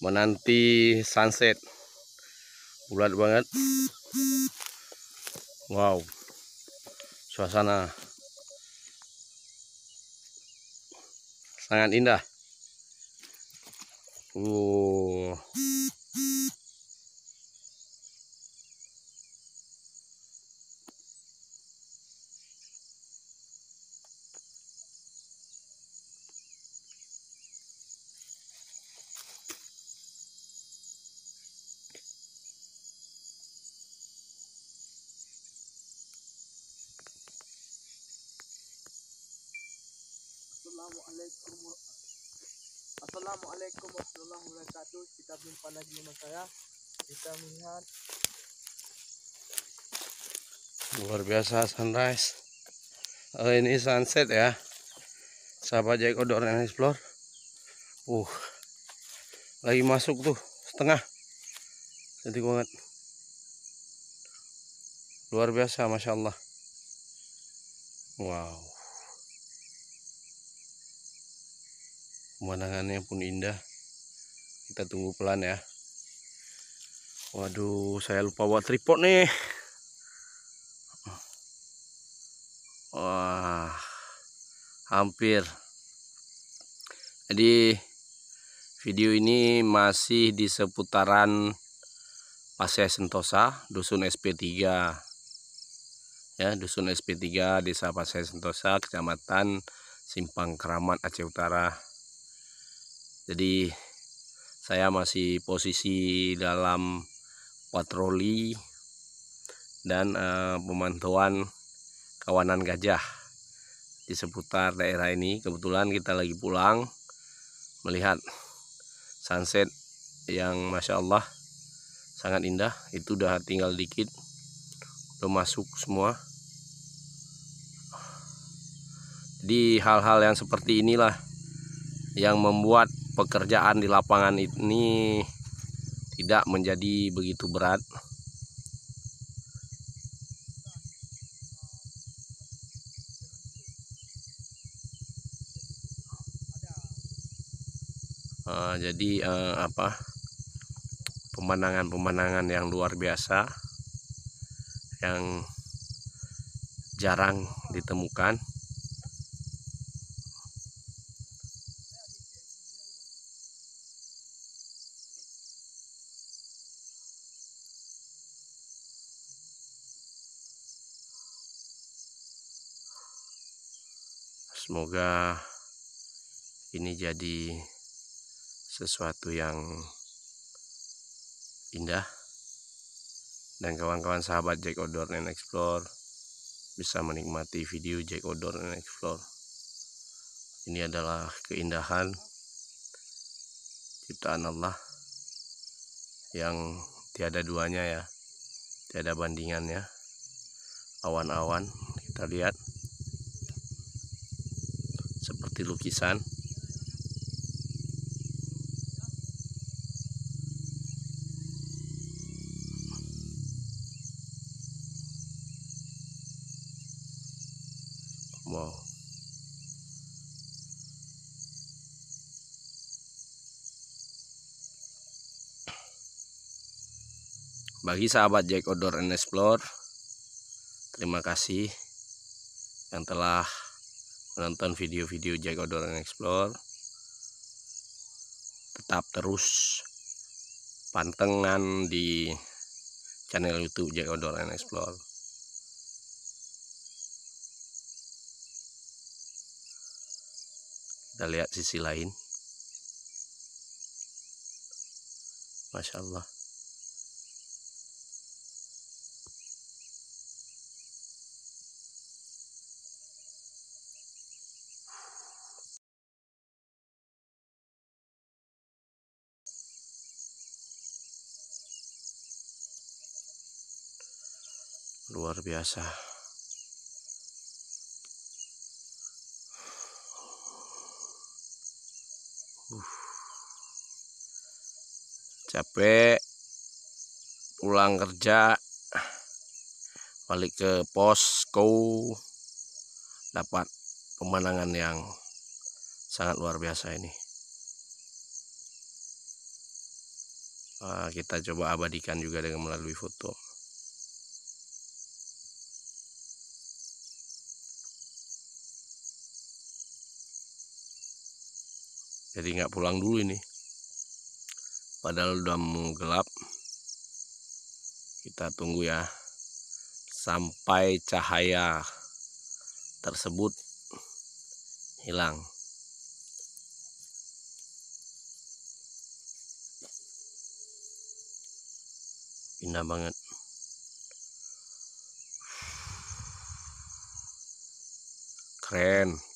menanti sunset. Bulat banget. Wow, suasana sangat indah. Assalamualaikum warahmatullahi wabarakatuh. Kita berjumpa lagi dengan saya. Kita melihat Luar biasa sunrise. Ini sunset ya, sahabat Jack Outdoor and Explore. Lagi masuk tuh setengah. Cantik banget. Luar biasa, masya Allah. Wow. Pemandangannya pun indah. Kita tunggu pelan ya. Waduh, saya lupa bawa tripod nih. Wah, hampir. Jadi video ini masih di seputaran Pasai Sentosa, Dusun SP3. Ya, Dusun SP3, Desa Pasai Sentosa, Kecamatan Simpang Keramat, Aceh Utara. Jadi saya masih posisi dalam patroli dan pemantauan kawanan gajah di seputar daerah ini. Kebetulan kita lagi pulang melihat sunset yang masya Allah sangat indah. Itu udah tinggal dikit, udah masuk semua. Jadi hal-hal yang seperti inilah yang membuat pekerjaan di lapangan ini tidak menjadi begitu berat. Jadi pemandangan-pemandangan yang luar biasa yang jarang ditemukan. Semoga ini jadi sesuatu yang indah dan kawan-kawan sahabat Jack Outdoor and Explore bisa menikmati video Jack Outdoor and Explore. Ini adalah keindahan ciptaan Allah yang tiada duanya ya, tiada bandingannya. Awan-awan kita lihat seperti lukisan. Wow. Bagi sahabat Jack Outdoor and Explore, terima kasih yang telah menonton video-video Jack Outdoor and Explore. Tetap terus pantengin di channel YouTube Jack Outdoor and Explore. Kita lihat sisi lain. Masya Allah. Luar biasa. Capek pulang kerja, balik ke posko, dapat pemandangan yang sangat luar biasa ini. Kita coba abadikan juga dengan melalui foto. Jadi nggak pulang dulu ini, padahal udah mau gelap. Kita tunggu ya sampai cahaya tersebut hilang. Indah banget. Keren.